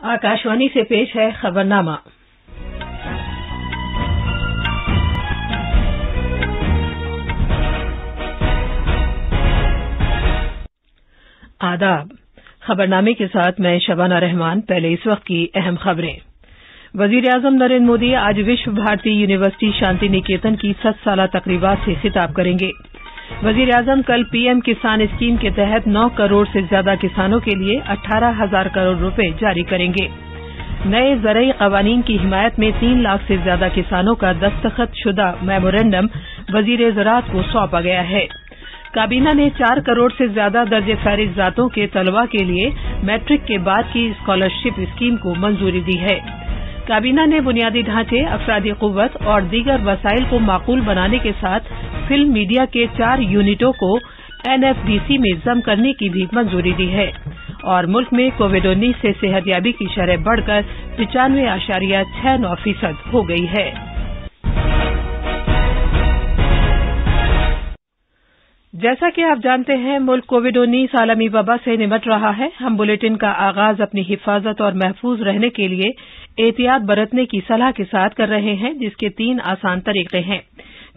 आकाशवाणी से पेश है खबरनामा। आदाब। खबरनामे के साथ मैं शबाना रहमान। पहले इस वक्त की अहम खबरें। वजीर आजम नरेंद्र मोदी आज विश्व भारती यूनिवर्सिटी शांति निकेतन की 7 साला तकरीबा से खिताब करेंगे। वजीर आजम कल पीएम किसान स्कीम के तहत 9 करोड़ से ज्यादा किसानों के लिए 18,000 करोड़ रुपए जारी करेंगे। नए ज़रई क़वानीन की हिमायत में 3 लाख से ज्यादा किसानों का दस्तखत शुदा मेमोरेंडम वजीर ज़राअत को सौंपा गया है। काबीना ने 4 करोड़ से ज्यादा दर्जे फहरिस्त ज़ातों के तलबा के लिए मैट्रिक के बाद की स्कॉलरशिप स्कीम को मंजूरी दी है। काबीना ने बुनियादी ढांचे, अफरादी कुव्वत और दीगर वसाइल को माकूल बनाने के साथ फिल्म मीडिया के 4 यूनिटों को एनएफडीसी में जम करने की भी मंजूरी दी है। और मुल्क में कोविड-19 से सेहतयाबी की शरह बढ़कर 95.69% हो गई है। जैसा कि आप जानते हैं, मुल्क कोविड-19 आलमी वबा से निपट रहा है। हम बुलेटिन का आगाज अपनी हिफाजत और महफूज रहने के लिए एहतियात बरतने की सलाह के साथ कर रहे हैं, जिसके 3 आसान तरीके हैं।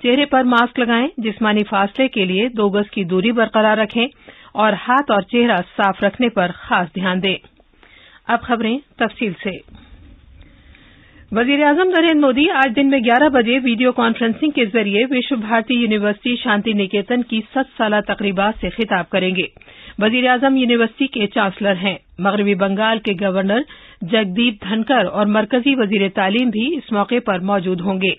चेहरे पर मास्क लगाएं, जिस्मानी फासले के लिए 2 गज की दूरी बरकरार रखें और हाथ और चेहरा साफ रखने पर खास ध्यान दें। अब खबरें तफसील से। वजीर आजम नरेंद्र मोदी आज दिन में 11 बजे वीडियो कॉन्फ्रेंसिंग के जरिए विश्व भारती यूनिवर्सिटी शांति निकेतन की 7 साला तकरीबा से खिताब करेंगे। वजीर आजम यूनिवर्सिटी के चांसलर हैं। मगरबी बंगाल के गवर्नर जगदीप धनकर और मरकजी वजीर तालीम भी इस मौके पर मौजूद होंगे।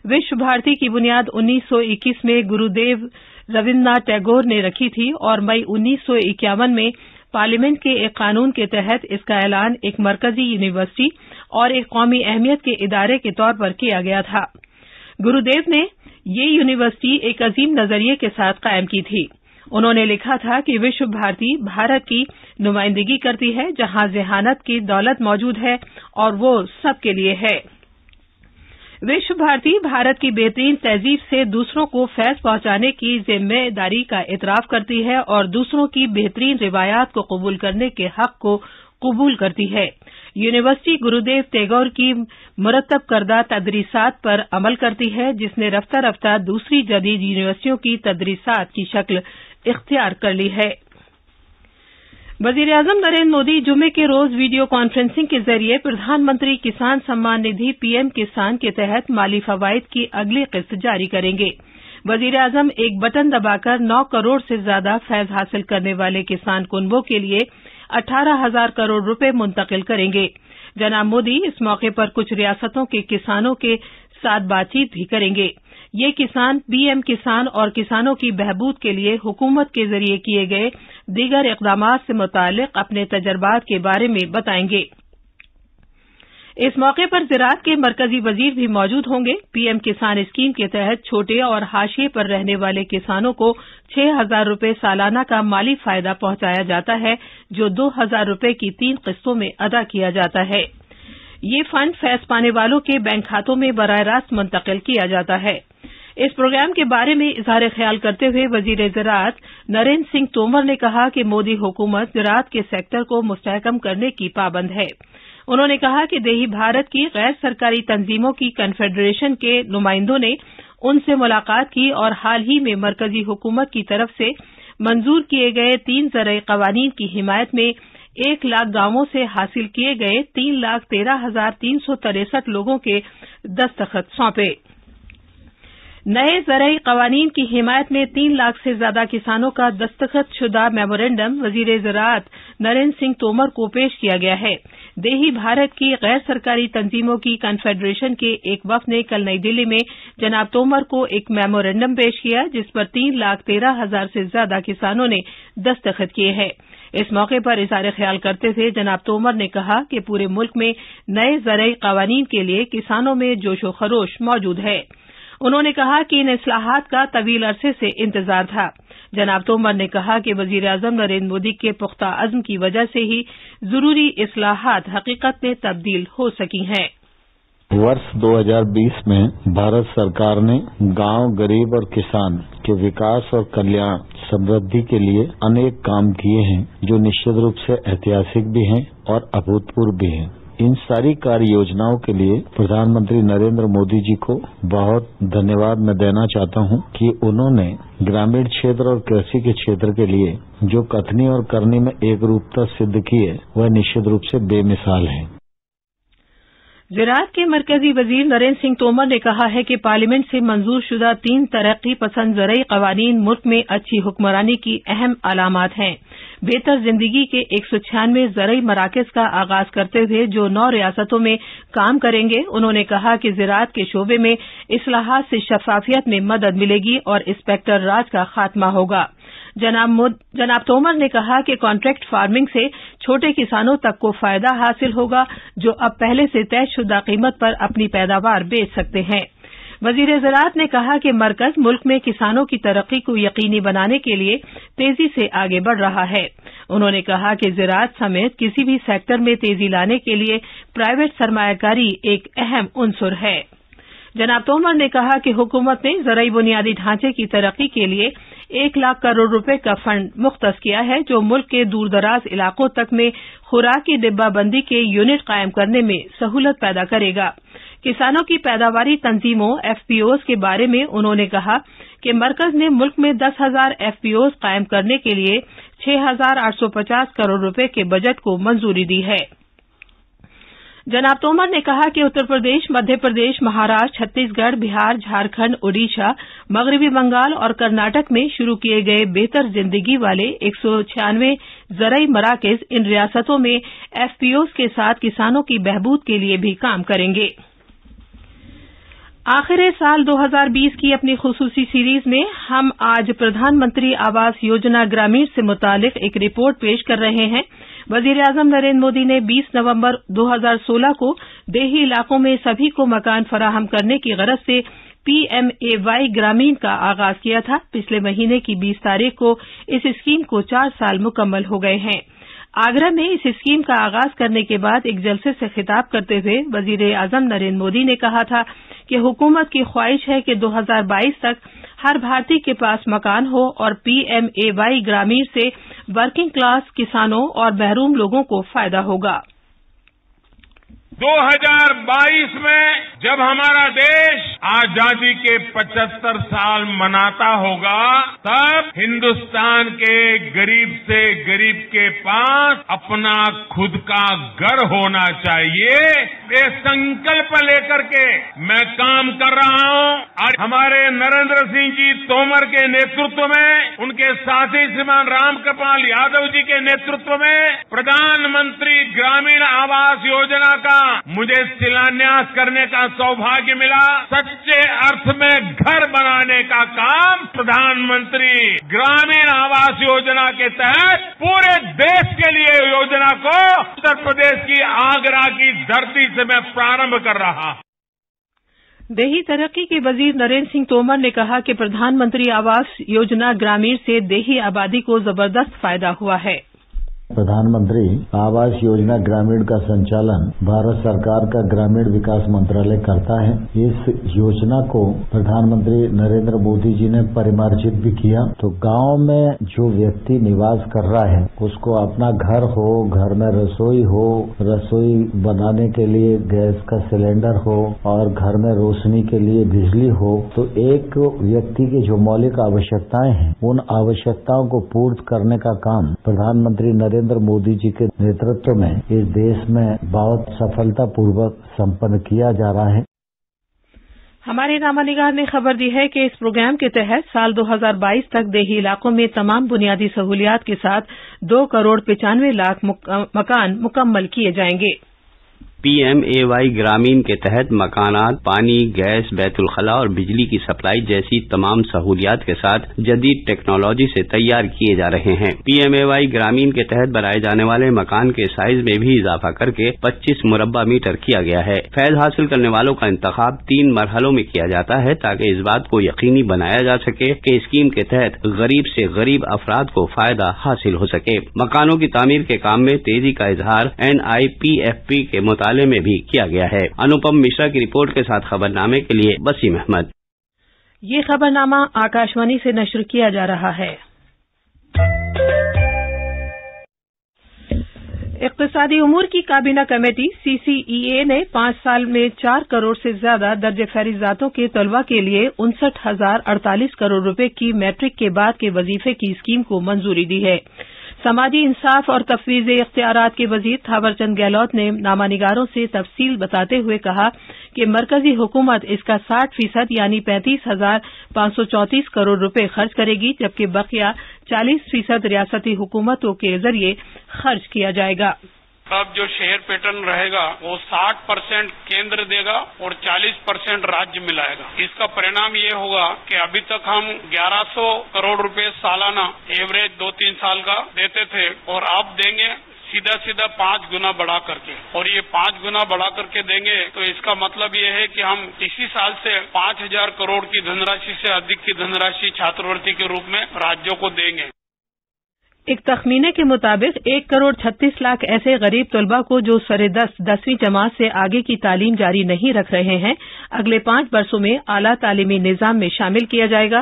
विश्व भारती की बुनियाद 1921 में गुरुदेव रविन्द्रनाथ टैगोर ने रखी थी और मई 1951 में पार्लियामेंट के एक कानून के तहत इसका ऐलान एक मरकजी यूनिवर्सिटी और एक कौमी अहमियत के इदारे के तौर पर किया गया था। गुरुदेव ने ये यूनिवर्सिटी एक अजीम नजरिए के साथ कायम की थी। उन्होंने लिखा था कि विश्व भारती भारत की नुमाइंदगी करती है, जहां ज़हानत की दौलत मौजूद है और वो सबके लिए है। विश्व भारती भारत की बेहतरीन तहजीब से दूसरों को फैज़ पहुंचाने की जिम्मेदारी का इतराफ करती है और दूसरों की बेहतरीन रिवायात को कबूल करने के हक को कबूल करती है। यूनिवर्सिटी गुरुदेव टैगोर की मुरतब करदा तदरीसात पर अमल करती है, जिसने रफ्ता रफ्ता दूसरी जदीद यूनिवर्सिटियों की तदरीसात की शक्ल इख्तियार कर ली है। वजीर आजम नरेंद्र मोदी जुमे के रोज वीडियो कॉन्फ्रेंसिंग के जरिए प्रधानमंत्री किसान सम्मान निधि पीएम किसान के तहत माली फवाइद की अगली किस्त जारी करेंगे। वजीर आजम एक बटन दबाकर 9 करोड़ से ज्यादा फैज हासिल करने वाले किसान कुनबों के लिए 18,000 करोड़ रुपए मुंतकिल करेंगे। जनाब मोदी इस मौके पर कुछ रियासतों के किसानों के साथ बातचीत भी करेंगे। ये किसान पीएम किसान और किसानों की बहबूद के लिए हुकूमत के जरिए किए गए दीगर इक़दामात से मुताल्लिक़ अपने तजर्बात के बारे में बताएंगे। इस मौके पर ज़राअत के मरकजी वजीर भी मौजूद होंगे। पीएम किसान स्कीम के तहत छोटे और हाशिए पर रहने वाले किसानों को 6,000 रुपए सालाना का माली फायदा पहुंचाया जाता है, जो 2,000 रुपए की 3 किस्तों में अदा किया जाता है। ये फंड फैज़ पाने वालों के बैंक खातों में बराह रास्त मुंतकिल किया जाता है। इस प्रोग्राम के बारे में इज़हार ख्याल करते हुए वजीर ज़राअत नरेंद्र सिंह तोमर ने कहा कि मोदी हुकूमत ज़राअत के सेक्टर को मुस्तहकम करने की पाबंद है। उन्होंने कहा कि देही भारत की गैर सरकारी तंजीमों की कन्फेडरेशन के नुमाइंदों ने उनसे मुलाकात की और हाल ही में मरकजी हुकूमत की तरफ से मंजूर किए गए 3 ज़रई क़वानीन की हिमायत में 1 लाख गांवों से हासिल किए गए 3,13,363 लोगों के दस्तखत सौंपे। नए ज़रई क़वानीन की हिमायत में 3 लाख से ज्यादा किसानों का दस्तखत शुदा मेमोरेंडम वजीर ज़राअत नरेंद्र सिंह तोमर को पेश किया गया है। देही भारत की गैर सरकारी तंजीमों की कन्फेडरेशन के एक वफ्द ने कल नई दिल्ली में जनाब तोमर को एक मेमोरेंडम पेश किया, जिस पर 3,13,000 से ज्यादा किसानों ने दस्तखत किए हैं। इस मौके पर इज़हार ख्याल करते हुए जनाब तोमर ने कहा कि पूरे मुल्क में नए ज़रई क़वानीन के लिए किसानों में जोशो खरोश मौजूद है। उन्होंने कहा कि इन इस्लाहात का तवील अरसे से इंतजार था। जनाब तोमर ने कहा कि वजीर आजम नरेंद्र मोदी के पुख्ता अज़्म की वजह से ही जरूरी इस्लाहात हकीकत में तब्दील हो सकी हैं। वर्ष 2020 में भारत सरकार ने गांव, गरीब और किसान के विकास और कल्याण समृद्धि के लिए अनेक काम किए हैं जो निश्चित रूप से ऐतिहासिक भी हैं और अभूतपूर्व भी हैं। इन सारी कार्य योजनाओं के लिए प्रधानमंत्री नरेंद्र मोदी जी को बहुत धन्यवाद मैं देना चाहता हूं कि उन्होंने ग्रामीण क्षेत्र और कृषि के क्षेत्र के लिए जो कथनी और करनी में एक रूपता सिद्ध की है वह निश्चित रूप से बेमिसाल है। ज़राअत के मरकजी वजीर नरेंद्र सिंह तोमर ने कहा है कि पार्लियामेंट से मंजूर शुदा 3 तरक्की पसंद ज़रई क़वानीन मुल्क में अच्छी हुक्मरानी की अहम अलामात हैं। बेहतर जिंदगी के 196 ज़रई मराकज़ का आगाज करते हुए जो 9 रियासतों में काम करेंगे, उन्होंने कहा कि ज़राअत के शोबे में इस्लाहात से शफाफियत में मदद मिलेगी और इंस्पेक्टर राज का खात्मा होगा। जनाब तोमर ने कहा कि कॉन्ट्रैक्ट फार्मिंग से छोटे किसानों तक को फायदा हासिल होगा जो अब पहले से तयशुदा कीमत पर अपनी पैदावार बेच सकते हैं। वजीर ज़राअत ने कहा कि मरकज मुल्क में किसानों की तरक्की को यकीनी बनाने के लिए तेजी से आगे बढ़ रहा है। उन्होंने कहा कि ज़राअत समेत किसी भी सेक्टर में तेजी लाने के लिए प्राइवेट सरमायाकारी एक अहम उनसुर है। जनाब तोमर ने कहा कि हुकूमत ने ज़रई बुनियादी ढांचे की तरक्की के लिए 1 लाख करोड़ रुपए का फंड मुख्तस किया है जो मुल्क के दूरदराज इलाकों तक में खुराक की डिब्बाबंदी के यूनिट कायम करने में सहूलत पैदा करेगा। किसानों की पैदावारी तंजीमों एफपीओज के बारे में उन्होंने कहा कि मरकज ने मुल्क में 10,000 एफपीओज कायम करने के लिए 6,850 करोड़ रुपए के बजट को मंजूरी दी है। जनाब तोमर ने कहा कि उत्तर प्रदेश, मध्य प्रदेश, महाराष्ट्र, छत्तीसगढ़, बिहार, झारखंड, ओडिशा, मगरबी बंगाल और कर्नाटक में शुरू किए गए बेहतर जिंदगी वाले 196 ज़रई मराकज़ इन रियासतों में एफपीओज के साथ किसानों की बहबूद के लिए भी काम करेंगे। आखिर साल 2020 की अपनी खुसूसी सीरीज में हम आज प्रधानमंत्री आवास योजना ग्रामीण से मुतालिक एक रिपोर्ट पेश कर रहे हैं। वजीर आजम नरेंद्र मोदी ने 20 नवंबर 2016 को देही इलाकों में सभी को मकान फराहम करने की गरज से पीएमएवाई ग्रामीण का आगाज किया था। पिछले महीने की 20 तारीख को इस स्कीम को 4 साल मुकम्मल हो गए हैं। आगरा में इस स्कीम का आगाज करने के बाद एक जलसे से खिताब करते हुए वजीर आजम नरेंद्र मोदी ने कहा था कि हुकूमत की ख्वाहिश है कि 2022 तक हर भारतीय के पास मकान हो और पीएमएवाई ग्रामीण से वर्किंग क्लास किसानों और महरूम लोगों को फायदा होगा। 2022 में जब हमारा देश आजादी के 75 साल मनाता होगा तब हिंदुस्तान के गरीब से गरीब के पास अपना खुद का घर होना चाहिए। ये संकल्प लेकर के मैं काम कर रहा हूं और हमारे नरेंद्र सिंह जी तोमर के नेतृत्व में, उनके साथी श्रीमान रामकृपाल यादव जी के नेतृत्व में प्रधानमंत्री ग्रामीण आवास योजना का मुझे शिलान्यास करने का सौभाग्य मिला। सच्चे अर्थ में घर बनाने का काम प्रधानमंत्री ग्रामीण आवास योजना के तहत पूरे देश के लिए योजना को उत्तर प्रदेश की आगरा की धरती से मैं प्रारंभ कर रहा हूं। देही तरक्की के वजीर नरेंद्र सिंह तोमर ने कहा कि प्रधानमंत्री आवास योजना ग्रामीण से देही आबादी को जबरदस्त फायदा हुआ है। प्रधानमंत्री आवास योजना ग्रामीण का संचालन भारत सरकार का ग्रामीण विकास मंत्रालय करता है। इस योजना को प्रधानमंत्री नरेंद्र मोदी जी ने परिमार्जित भी किया। तो गांव में जो व्यक्ति निवास कर रहा है उसको अपना घर हो, घर में रसोई हो, रसोई बनाने के लिए गैस का सिलेंडर हो और घर में रोशनी के लिए बिजली हो, तो एक व्यक्ति की जो मौलिक आवश्यकताएं हैं उन आवश्यकताओं को पूर्ण करने का काम प्रधानमंत्री नरेंद्र मोदी जी के नेतृत्व में इस देश में बहुत सफलतापूर्वक संपन्न किया जा रहा है। हमारे नामानिगार ने खबर दी है कि इस प्रोग्राम के तहत साल 2022 तक देही इलाकों में तमाम बुनियादी सहूलियात के साथ 2 करोड़ 95 लाख मकान मुकम्मल किए जाएंगे। पीएमएवाई ग्रामीण के तहत मकानात, पानी, गैस, बैतुल खला और बिजली की सप्लाई जैसी तमाम सहूलियात के साथ जदीद टेक्नोलॉजी से तैयार किए जा रहे हैं। पीएमएवाई ग्रामीण के तहत बनाए जाने वाले मकान के साइज में भी इजाफा करके 25 मुरब्बा मीटर किया गया है। फैज हासिल करने वालों का इंतखाब 3 मरहलों में किया जाता है ताकि इस बात को यकीनी बनाया जा सके कि स्कीम के तहत गरीब से गरीब अफराद को फायदा हासिल हो सके। मकानों की तामीर के काम में तेजी का इजहार NIPFP के मुताबिक मंत्रालय में भी किया गया है। अनुपम मिश्रा की रिपोर्ट के साथ खबरनामे के लिए वसीम अहमद। ये खबरनामा आकाशवाणी से नश्र किया जा रहा है। इक़्तिसादी उमूर की काबीना कमेटी CCEA ने 5 साल में 4 करोड़ से ज्यादा दर्जे फहरिस्तातों के तलबा के लिए 59,048 करोड़ रुपए की मैट्रिक के बाद के वजीफे की स्कीम को मंजूरी दी है। समाजी इंसाफ और तफवीज़ इख्तियारात के वजीर थावरचंद गहलोत ने नामानिगारों से तफसील बताते हुए कहा कि मरकजी हुकूमत इसका 60% यानी 35,534 करोड़ रुपए खर्च करेगी, जबकि बकिया 40% रियासती हुकूमतों के जरिए खर्च किया जाएगा। अब जो शेयर पैटर्न रहेगा वो 60% केंद्र देगा और 40% राज्य मिलाएगा। इसका परिणाम ये होगा कि अभी तक हम 1100 करोड़ रुपए सालाना एवरेज 2-3 साल का देते थे और अब देंगे सीधा 5 गुना बढ़ा करके, और ये 5 गुना बढ़ा करके देंगे तो इसका मतलब ये है कि हम इसी साल से 5,000 करोड़ की धनराशि से अधिक की धनराशि छात्रवृत्ति के रूप में राज्यों को देंगे। एक तखमीने के मुताबिक 1 करोड़ 36 लाख ऐसे गरीब तलबा को जो सरे 10वीं जमात से आगे की तालीम जारी नहीं रख रहे हैं, अगले 5 वर्षों में आला तालीमी निजाम में शामिल किया जाएगा।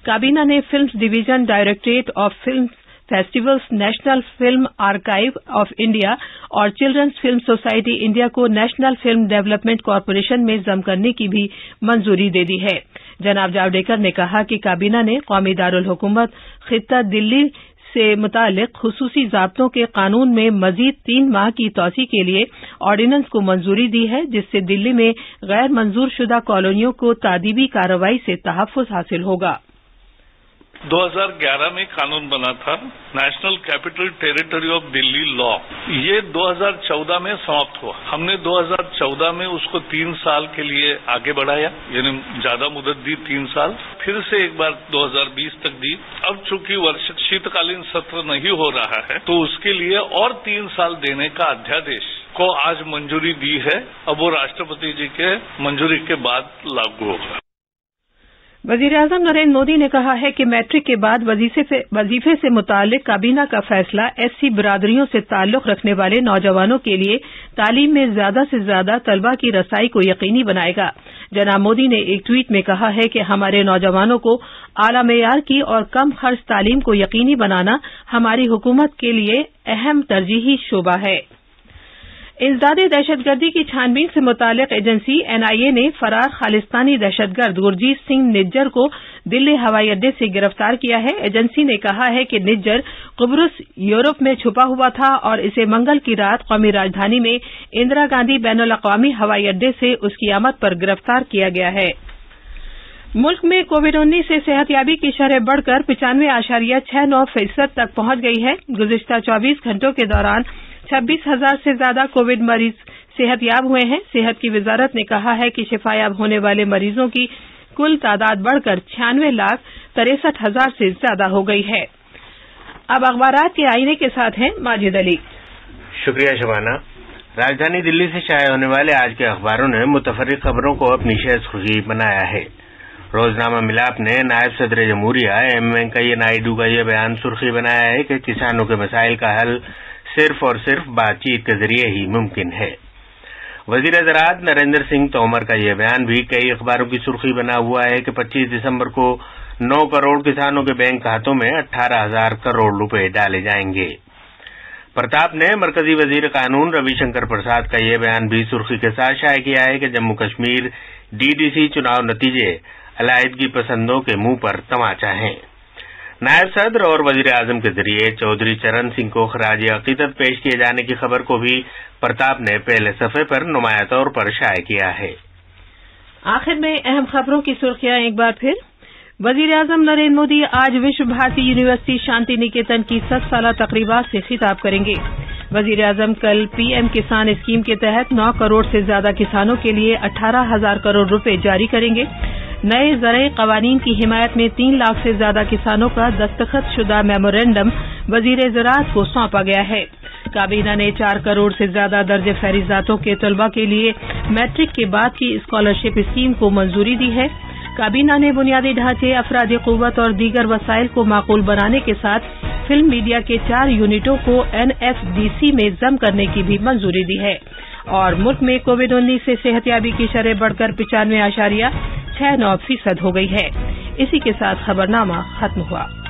काबीना ने film division, directorate of film festivals, national film archive of India और चिल्ड्रंस फिल्म सोसाइटी इंडिया को नेशनल फिल्म डेवलपमेंट कॉरपोरेशन में जम करने की भी मंजूरी दे दी है। जनाब जावड़ेकर ने कहा कि काबीना ने कौमी दारुल हुकूमत खित्ता दिल्ली से मुतालिक खुसूसी ज़ाब्तों के कानून में मजीद 3 माह की तोसी के लिए ऑर्डिनेंस को मंजूरी दी है, जिससे दिल्ली में गैर मंजूर शुदा कॉलोनियों को तादीबी कार्रवाई से तहफ़्फ़ुज़ हासिल होगा। 2011 में कानून बना था national capital territory of Delhi law. ये 2014 में समाप्त हुआ। हमने 2014 में उसको 3 साल के लिए आगे बढ़ाया, यानी ज्यादा मुदत दी 3 साल, फिर से एक बार 2020 तक दी। अब चूंकि शीतकालीन सत्र नहीं हो रहा है तो उसके लिए और 3 साल देने का अध्यादेश को आज मंजूरी दी है। अब वो राष्ट्रपति जी के मंजूरी के बाद लागू होगा। वज़ीर-ए-आज़म नरेंद्र मोदी ने कहा है कि मैट्रिक के बाद वजीफे से मुतालिक काबीना का फैसला SC बिरादरियों से ताल्लुक रखने वाले नौजवानों के लिए तालीम में ज्यादा से ज्यादा तलबा की रसाई को यकीनी बनाएगा। जनाब मोदी ने एक ट्वीट में कहा है कि हमारे नौजवानों को आला मेयार की और कम खर्च तालीम को यकीनी बनाना हमारी हुकूमत के लिए अहम तरजीही शोबा है। इंसदादे दहशतगर्दी की छानबीन से मुतालिक एजेंसी NIA ने फरार खालिस्तानी दहशतगर्द गुरजीत सिंह निज्जर को दिल्ली हवाई अड्डे से गिरफ्तार किया है। एजेंसी ने कहा है कि निज्जर कुब्रुस यूरोप में छुपा हुआ था और इसे मंगल की रात कौमी राजधानी में इंदिरा गांधी बैनुल अक़वामी हवाई अड्डे से उसकी आमद पर गिरफ्तार किया गया है। मुल्क में कोविड-19 से सेहतयाबी की शरह बढ़कर 95.69% तक पहुंच गई है। गुज़िश्ता 24 घंटों के दौरान 26,000 से ज्यादा कोविड मरीज सेहतयाब हुए हैं। सेहत की वजारत ने कहा है कि शिफायाब होने वाले मरीजों की कुल तादाद बढ़कर 96,63,000 से ज्यादा हो गई है। अब अखबारात के आईने के साथ हैं माजिद अली। शुक्रिया शबाना। राजधानी दिल्ली से शाये होने वाले आज के अखबारों ने मुतफर्रिक खबरों को अपनी सुर्खी बनाया है। रोजनामा मिलाप ने नायब सदर जमहूरिया वेंकैया नायडू का यह बयान सुर्खी बनाया है कि किसानों के मसाइल का हल सिर्फ और सिर्फ बातचीत के जरिए ही मुमकिन है। वजीर ज़राअत नरेंद्र सिंह तोमर का यह बयान भी कई अखबारों की सुर्खी बना हुआ है कि 25 दिसंबर को 9 करोड़ किसानों के बैंक खातों में 18,000 करोड़ रुपए डाले जाएंगे। प्रताप ने मरकजी वजीर कानून रविशंकर प्रसाद का यह बयान भी सुर्खी के साथ शाये किया है कि जम्मू कश्मीर DDC चुनाव नतीजे अलायदगी पसंदों के मुंह पर तमाचा है। नायब सदर और वजीर आजम के जरिए चौधरी चरण सिंह को खराज अकीदत पेश किए जाने की खबर को भी प्रताप ने पहले सफे पर नुमाया तौर पर शाये किया है। आखिर में अहम खबरों की सुर्खियां एक बार फिर। वजीर आजम नरेंद्र मोदी आज विश्व भारती यूनिवर्सिटी शांति निकेतन की 100 साला तकरीबात से खिताब करेंगे। वजीर आजम कल PM किसान स्कीम के तहत 9 करोड़ से ज्यादा किसानों के लिए 18,000 करोड़ रुपए जारी करेंगे। नए ज़रई क़वानीन की हिमायत में 3 लाख से ज्यादा किसानों का दस्तखत शुदा मेमोरेंडम वजीर ज़राअत को सौंपा गया है। काबीना ने 4 करोड़ से ज्यादा दर्जे फहरिस्तातों के तलबा के लिए मैट्रिक के बाद की स्कॉलरशिप स्कीम को मंजूरी दी है। काबीना ने बुनियादी ढांचे, अफरादी क़ुव्वत और दीगर वसाइल को माकूल बनाने के साथ फिल्म मीडिया के 4 यूनिटों को NFDC में जम करने की भी मंजूरी दी है। और मुल्क में कोविड-19 से सेहतयाबी की शरह बढ़कर 95.69% हो गई है। इसी के साथ खबरनामा खत्म हुआ।